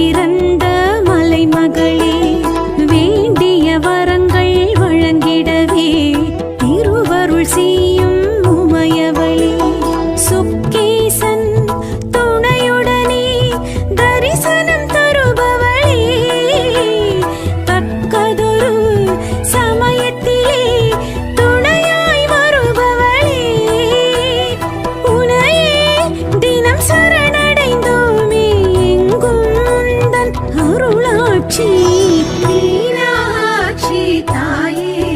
பிறந்த மலைமகளே, வேண்டிய வரங்கள் வழங்கிடவே திருவருள் செய்யும் உமையவளே, சுக்கேசன் துணையுடனே தரிசனம் தருபவளே, தக்கதொரு சமயத்திலே துணையாய் வருபவளே, உனையே தினம் சரணடைந்தோமே எங்கும் உந்தன் அருளாட்சி. மீனாட்சி தாயே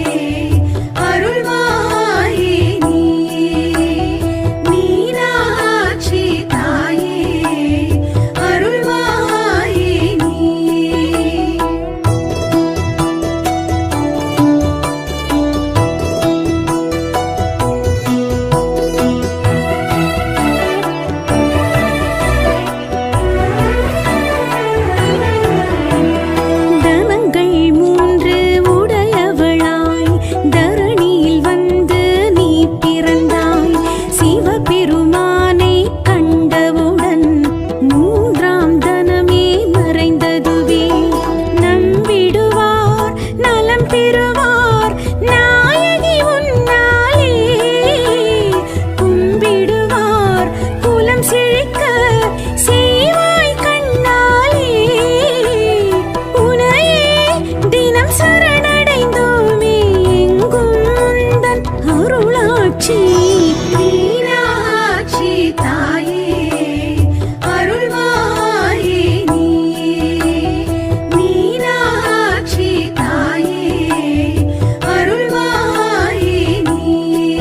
அருள்வாயே நீயே, மீனாட்சி தாயே அருள்வாயே நீயே. தனங்கள் மூன்று உடையவளாய் தரணியில் வந்து நீ பிறந்தாய். சிவபெருமானை கண்டவுடன் மூன்றாம் தனமே மறைந்ததுவே. நம்பிடுவார் நலம் பெறுவார் நாயகி உன்னாலே, கும்பிடுவார் குலம் செழிக்க செய்வாய் கண்ணாலே, உனையே தினம் சரணடைந்தோமே எங்கும் உந்தன் அருளாட்சி. மீனாட்சி தாயே அருள்வாயே நீயே, மீனாட்சி தாயே அருள்வாயே நீயே.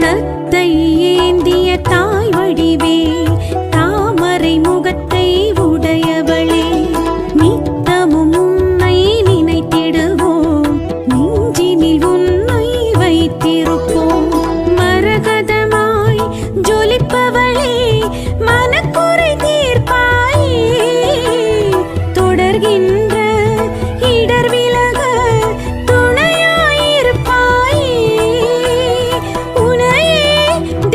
தத்தை ஏந்திய தாய் வடிவே, தாமரை முகத்தை உடையவளே, நித்தமும் உன்னை நினைத்திடுவோம், நெஞ்சினில் உன்னை வைத்திருப்போம். மரகதமாய் ஜொலிப்பவளே, மனக்குறை தீர்ப்பாயே, தொடர்கின்ற இடர் விலக துணையாயிருப்பாயே, உனையே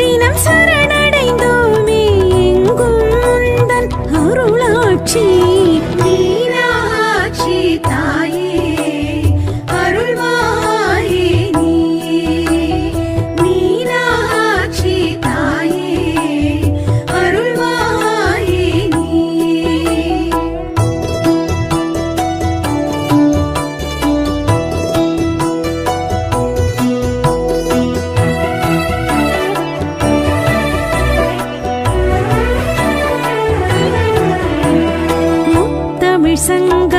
தினம் சரணடைந்தோமே எங்கும் உந்தன் அருளாட்சி. மீனாட்சி தாயே அருள்வாயே நீயே, மீனாட்சி தாயே அருள்வாயே நீயே. முத்தமிழ் சங்க